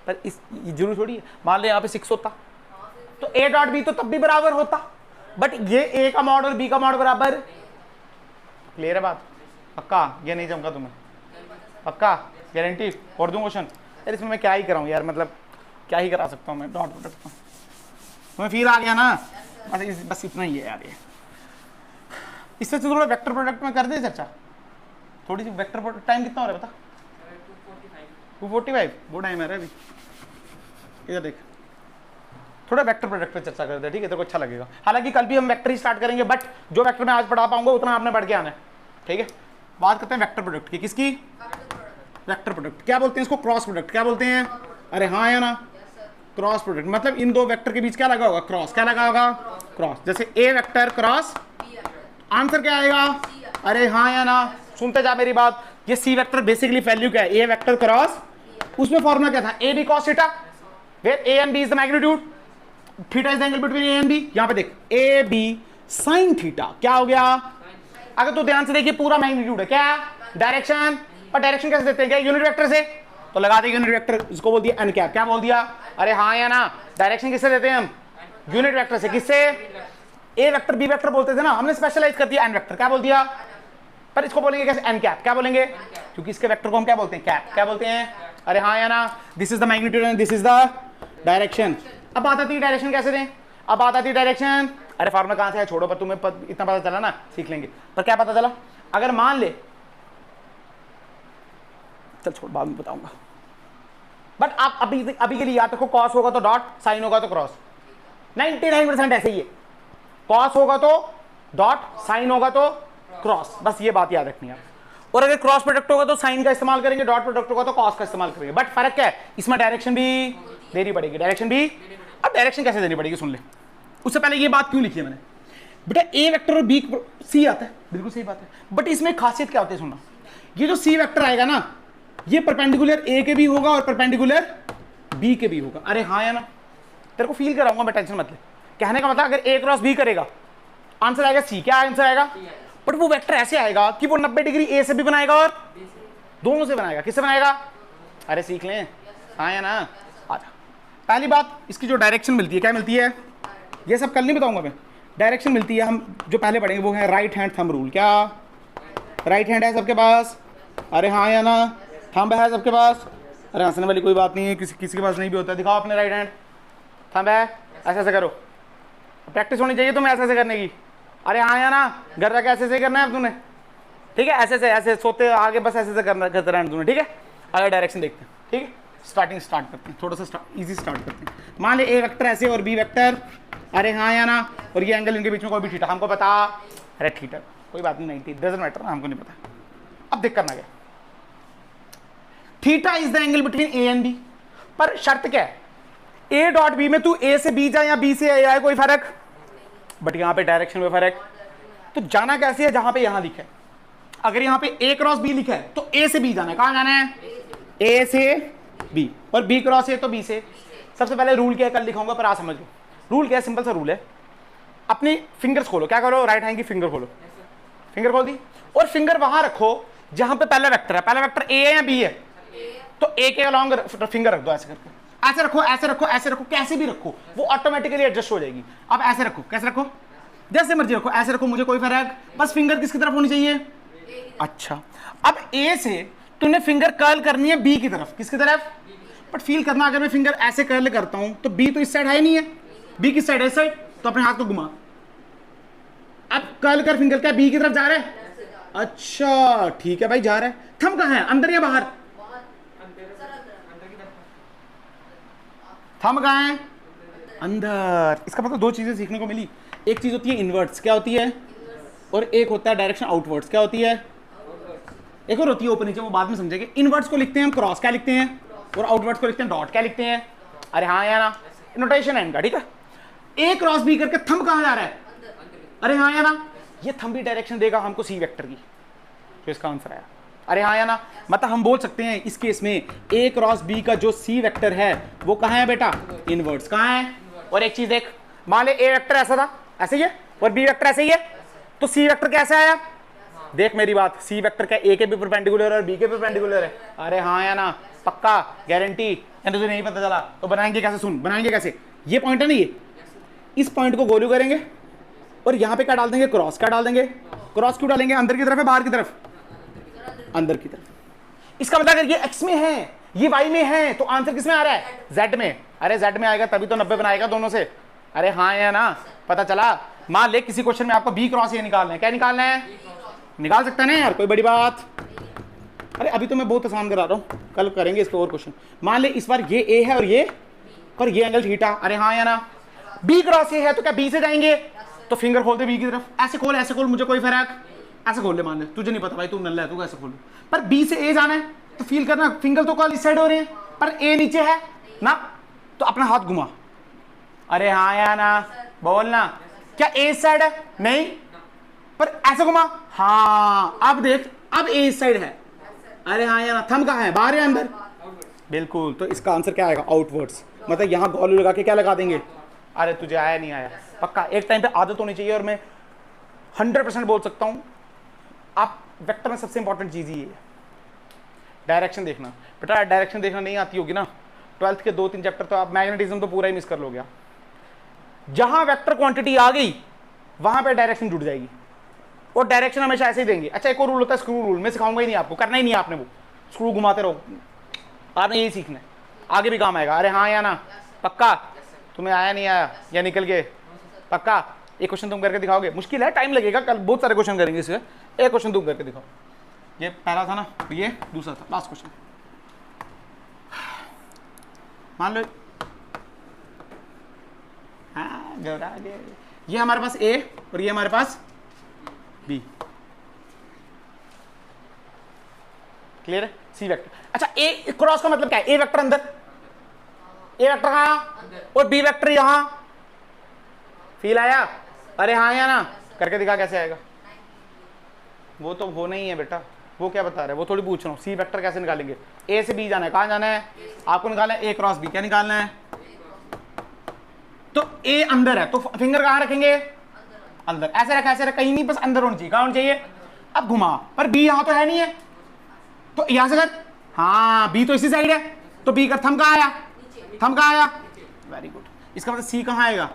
पर इस जरूरी थोड़ी है। मान ले यहाँ पे 6 होता तो ए डॉट बी तो तब भी बराबर होता, बट ये ए का मॉड और बी का मॉड बराबर। क्लियर है बात? पक्का? ये नहीं जमका तुम्हें? पक्का गारंटी? और दूं क्वेश्चन? यार इसमें मैं क्या ही कराऊं यार, मतलब क्या ही करा सकता हूँ मैं डॉट प्रोडक्ट। तुम्हें फील आ गया ना? बस इतना ही है यार। ये इससे तो थोड़ा वेक्टर प्रोडक्ट में कर दे चर्चा, थोड़ी सी वेक्टर प्रोडक्ट। टाइम कितना हो रहा है बता? 2:45 वो टाइम है अभी। इधर देख, थोड़ा वेक्टर प्रोडक्ट पे चर्चा करते हैं, ठीक है? तेरे को अच्छा लगेगा। हालांकि कल भी हम वेक्टर ही स्टार्ट करेंगे, बट जो वेक्टर मैं आज पढ़ा पाऊंगा उतना आपने बढ़ के आना है, ठीक है? बात करते हैं वेक्टर प्रोडक्ट की। किसकी? Vector product. क्या बोलते हैं इसको? Cross product. क्या बोलते हैं? अरे हाँ या ना? क्रॉस प्रोडक्ट मतलब इन दो वेक्टर के बीच क्या लगा होगा? क्रॉस। क्या लगा होगा? क्रॉस। जैसे ए वेक्टर क्रॉस, आंसर क्या आएगा? अरे हाँ या ना? सुनते जा मेरी बात। ये सी वेक्टर बेसिकली वैल्यू क्या है? ए वेक्टर क्रॉस, उसमें फॉर्मूला क्या था? A B cos theta, where A and B is the magnitude, theta is the angle between A and B. यहां पे देख, ए बी साइन थीटा क्या हो गया? अगर तू ध्यान से देखिए पूरा मैग्नीट्यूड है क्या, डायरेक्शन, और डायरेक्शन कैसे देते हैं, क्या यूनिट वेक्टर से, तो लगा दे यूनिट वेक्टर, इसको बोल दिया एन कैप, क्या बोल दिया, अरे हाँ या ना, डायरेक्शन किससे देते हैं हम, यूनिट वेक्टर से, किससे, ए वेक्टर बी वेक्टर बोलते थे ना, हमने स्पेशलाइज कर दिया एन वेक्टर, क्या बोल दिया, पर इसको बोलेंगे कैसे, एन कैप, क्या बोलेंगे, क्योंकि इसके वेक्टर को हम क्या बोलते हैं, कैप, क्या बोलते हैं, अरे हाँ या ना, this is the magnitude and this is the direction. अब बात आती है डायरेक्शन कैसे दें, अब बात आती है डायरेक्शन, अरे फॉर्मूला कहां से है छोड़ो, पर तुम्हें इतना पता चला ना, सीख लेंगे, पर क्या पता चला, अगर मान ले, चल छोड़ बाद में बताऊंगा, बट आप अभी के लिए याद रखो, कॉस होगा तो डॉट, साइन होगा तो क्रॉस, 99% ऐसे ही है, कॉस होगा तो डॉट, साइन होगा तो क्रॉस, बस ये बात याद रखनी है। और अगर क्रॉस प्रोडक्ट होगा तो साइन का इस्तेमाल करेंगे, डॉट प्रोडक्ट होगा तो कॉस का इस्तेमाल करेंगे, बट फर्क क्या है, इसमें डायरेक्शन भी देनी पड़ेगी, डायरेक्शन भी, अब डायरेक्शन कैसे देनी पड़ेगी सुन ले, उससे पहले ये बात क्यों लिखी है मैंने, बेटा ए वेक्टर और बी सी आता है, बिल्कुल सही बात है, बट इसमें खासियत क्या होती है सुनना, ये जो सी वेक्टर आएगा ना, ये परपेंडिकुलर ए के भी होगा और परपेंडिकुलर बी के भी होगा, अरे हाँ या ना, तेरे को फील कराऊंगा मैं, टेंशन मत ले, कहने का मतलब अगर ए क्रॉस बी करेगा आंसर आएगा सी, क्या आंसर आएगा, बट वो वेक्टर ऐसे आएगा कि वो 90 डिग्री ए से भी बनाएगा और दोनों से बनाएगा, किससे बनाएगा, अरे सीख लें, हाँ या ना, आजा। पहली बात इसकी जो डायरेक्शन मिलती है, क्या मिलती है, ये सब कल नहीं बताऊंगा मैं, डायरेक्शन मिलती है, हम जो पहले पढ़ेंगे वो है राइट हैंड थंब रूल, क्या राइट हैंड है सबके पास, अरे हाँ या ना, थंब है सबके पास, अरे हंसने वाली कोई बात नहीं है, किसी के पास नहीं भी होता, दिखाओ अपने राइट हैंड, थंब है, ऐसे ऐसे करो, प्रैक्टिस होनी चाहिए तुम्हें ऐसे ऐसे करने की, अरे हाँ या ना, घर रख ऐसे ऐसे करना है तूने, ठीक है, ऐसे से ऐसे सोते आगे बस ऐसे ऐसे करना करते रहना तूने, ठीक है, अगर डायरेक्शन देखते हैं, ठीक है, स्टार्ट करते हैं, थोड़ा सा इजी स्टार्ट करते हैं, मान ले ए वेक्टर ऐसे और बी वेक्टर, अरे हाँ या ना, और ये एंगल इनके बीच में कोई भी थीटा, हमको पता, अरे थीटा कोई बात नहीं, 90 डजंट मैटर, हमको नहीं पता, अब देख करना क्या, theta is the angle between A and B, पर शर्त क्या है, ए डॉट बी में तू ए से बी जाए या बी से ए आए कोई फर्क, बट यहां पे डायरेक्शन में फर्क, तो जाना कैसे है, जहां पे यहां लिखा है, अगर यहां पे ए क्रॉस बी लिखा है तो ए से बी जाना है, कहां जाना है, ए से बी, और बी क्रॉस ए तो बी से, सबसे पहले रूल क्या है कल लिखाऊंगा, पर आ समझ लो रूल क्या है, सिंपल सा रूल है, अपनी फिंगर्स खोलो, क्या करो, राइट हैंड की फिंगर खोलो, फिंगर खोल दी, और फिंगर वहां रखो जहां पे पहला वेक्टर है, पहला वेक्टर ए है या बी है, तो ए के अलॉन्ग फिंगर रख दो, ऐसे करके, ऐसे रखो ऐसे रखो ऐसे रखो, कैसे भी रखो वो ऑटोमेटिकली एडजस्ट हो जाएगी, अब ऐसे रखो, कैसे रखो, जैसे मर्जी रखो, ऐसे रखो, मुझे कोई फर्क, बस फिंगर किसकी तरफ होनी चाहिए, अच्छा, अब ए से तूने फिंगर कर्ल करनी है बी की तरफ, किसकी तरफ, बट फील करना, अगर मैं फिंगर ऐसे कर्ल करता हूं तो बी तो इस साइड है नहीं है, बी किस साइड है, इस साइड, तो अपने हाथ को घुमा, अब कर्ल कर फिंगर, क्या बी की तरफ जा रहा है, अच्छा ठीक है भाई जा रहा है, थंब कहां है, अंदर या बाहर, थंब कहां है, अंदर, इसका मतलब दो चीजें सीखने को मिली, एक चीज होती है इनवर्ट्स, क्या होती है, और एक होता है डायरेक्शन आउटवर्ड्स, क्या होती है, एक और होती है ऊपर नीचे, वो बाद में समझेंगे, इनवर्ट्स को लिखते हैं हम क्रॉस, क्या लिखते हैं, और आउटवर्ड्स को लिखते हैं डॉट, क्या लिखते हैं, अरे हाँ या ना, नोटेशन है इनका, ठीक है, ए क्रॉस बी करके थंब कहां जा रहा है, अरे हाँ या ना, ये थंब भी डायरेक्शन देगा हमको सी वेक्टर की, तो इसका आंसर आया, अरे हाँ या ना, मतलब हम बोल सकते हैं इस केस में ए क्रॉस बी का जो सी वेक्टर है वो कहां है बेटा, इनवर्ट्स कहां है, और एक चीज देख, मान ले ए वेक्टर ऐसा था, ऐसे ही है, और बी वेक्टर ऐसे ही है, तो सी वेक्टर कैसे आया, देख मेरी बात, सी वेक्टर क्या ए के भी परपेंडिकुलर है और बी के भी परपेंडिकुलर है, अरे हाँ या ना, पक्का गारंटी, तुझे नहीं पता चला तो बनाएंगे कैसे, सुन बनाएंगे कैसे, ये पॉइंट है ना, ये इस पॉइंट को गोलू करेंगे और यहाँ पे क्या डाल देंगे, क्रॉस, क्या डाल देंगे, क्रॉस क्यों डालेंगे, अंदर की तरफ है बाहर की तरफ, अंदर की तरफ, इसका मतलब अगर ये एक्स में है ये वाई में है तो आंसर किस में आ रहा है, जेड में, अरे जेड में आएगा तभी तो 90 बनाएगा दोनों से, अरे हाँ या ना, पता चला। मान ले किसी क्वेश्चन में आपको बी क्रॉस ए निकालना है, क्या निकालना है, निकाल सकता है ना यार, कोई बड़ी बात, अरे अभी तो मैं बहुत आसान करा रहा हूँ, कल करेंगे इसके और क्वेश्चन। मान ले इस बार ये ए है और ये एंगल थीटा, अरे हाँ या ना, बी क्रॉस ए है तो क्या बी से जाएंगे, तो फिंगर खोल दे बी की तरफ, ऐसे खोल मुझे कोई फर्क, ऐसे खोल ले, मान ले तुझे नहीं पता भाई तू नल्ला है, तू कैसे खोल, पर बी से ए जाना है तो फील करना, फिंगर तो कॉल इस साइड हो रहे हैं पर ए नीचे है ना, तो अपना हाथ घुमा, अरे हाँ या ना, बोलना, क्या ए इस साइड है, नहीं, पर ऐसे घुमा, हाँ अब देख, अब ए इस साइड है, अरे हाँ या ना, थंब कहाँ है, बाहर या अंदर, बिल्कुल, तो इसका आंसर क्या आएगा, आउटवर्ड्स, मतलब यहाँ गोलू लगा के क्या लगा देंगे, अरे तुझे आया नहीं आया, पक्का एक टाइम पे आदत होनी चाहिए, और मैं 100% बोल सकता हूँ आप वेक्टर में सबसे इंपॉर्टेंट चीज ही है डायरेक्शन देखना। बेटा डायरेक्शन देखना नहीं आती होगी ना, 12th के 2-3 चैप्टर तो आप मैग्नेटिज्म तो पूरा ही मिस कर लोगे। जहां वेक्टर क्वांटिटी आ गई वहां पे डायरेक्शन जुड़ जाएगी, और डायरेक्शन हमेशा ऐसे ही देंगे। अच्छा एक और रूल होता है स्क्रू रूल, मैं सिखाऊंगा ही नहीं आपको, करना ही नहीं आपने, वो स्क्रू घुमाते रहो, आपने यही सीखना है, आगे भी काम आएगा। अरे हाँ या ना, पक्का? तुम्हें आया नहीं आया या निकल गए? पक्का? एक क्वेश्चन तुम करके दिखाओगे, मुश्किल है, टाइम लगेगा, कल बहुत सारे क्वेश्चन करेंगे इससे, एक क्वेश्चन तुम करके दिखाओ। ये पहला था ना, ये दूसरा था, लास्ट क्वेश्चन। मान लो हाँ ये हमारे पास ए और ये हमारे पास बी, क्लियर है? C vector. अच्छा ए क्रॉस का मतलब क्या है? ए वेक्टर अंदर, ए वेक्टर कहाँ और बी वेक्टर यहां, फील आया? अरे हाँ या ना, करके दिखा कैसे आएगा? वो तो वो नहीं है बेटा, वो क्या बता रहे हैं, वो थोड़ी पूछ रहा हूँ। सी वेक्टर कैसे निकालेंगे? ए से बी जाना है, कहाँ जाना है आपको? निकालना है ए क्रॉस बी। क्या निकालना है? तो ए अंदर है तो फिंगर कहाँ रखेंगे? अंदर। ऐसे रखा, ऐसे रखा, कहीं नहीं, बस अंदर होनी चाहिए। कहाँ होनी चाहिए? अब घुमा, पर बी यहाँ तो है नहीं है, तो यहां से कर, हाँ बी तो इसी साइड है, तो बी का थंब कहाँ आया? थंब कहाँ आया? Very good. इसका मतलब सी कहाँ आएगा?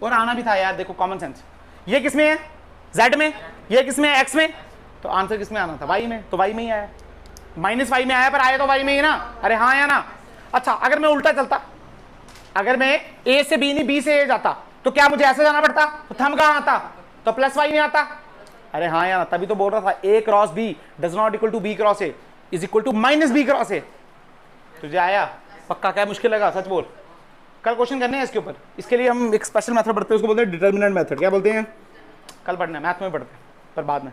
और आना भी था यार, देखो कॉमन सेंस। ये किस में है? जेड में। ये किस में है? एक्स में। तो आंसर किस में आना था? वाई में, तो वाई में ही आया। -y में आया, पर आया तो वाई में ही ना। अरे हाँ या ना? अच्छा अगर मैं उल्टा चलता, अगर मैं ए से बी नहीं बी से ए जाता, तो क्या मुझे ऐसे जाना पड़ता? तो थंब कहाँ आता? तो +y में आता। अरे हाँ या ना, तभी तो बोल रहा था A cross B does not equal to B cross A is equal to -b cross A. तुझे आया? पक्का? क्या मुश्किल लगा? सच बोल। कल क्वेश्चन करने हैं इसके ऊपर, इसके लिए हम एक स्पेशल मेथड पढ़ते हैं, उसको बोलते हैं डिटर्मिनेंट मेथड। क्या बोलते हैं? कल पढ़ना है, मैथ में पढ़ते हैं, पर बाद में।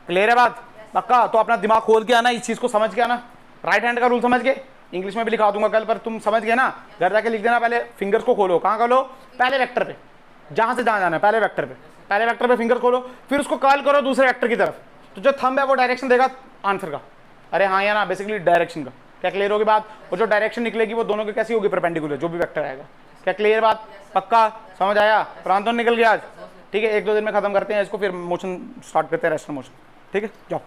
क्लियर है बात? पक्का? तो अपना दिमाग खोल के आना, इस चीज को समझ के आना। राइट हैंड का रूल समझ के, इंग्लिश में भी लिखा दूंगा कल, पर तुम समझ गए ना? घर जाके लिख देना। पहले फिंगर्स को खोलो, कहाँ खोलो? पहले वेक्टर पे, जहां से जहां जाना है, पहले वेक्टर पे, पहले वेक्टर पे फिंगर खोलो, फिर उसको कर्ल करो दूसरे वेक्टर की तरफ, तो जो थंब है वो डायरेक्शन देगा आंसर का। अरे हाँ या ना, बेसिकली डायरेक्शन का। क्या क्लियर होगी बात? और जो डायरेक्शन निकलेगी वो दोनों की कैसी होगी? परपेंडिकुलर, जो भी वेक्टर आएगा। क्या क्लियर बात? पक्का? समझ आया? प्रांतों निकल गया आज? ठीक है, 1-2 दिन में खत्म करते हैं इसको, फिर मोशन स्टार्ट करते हैं, रेस्टर मोशन। ठीक है, जाओ।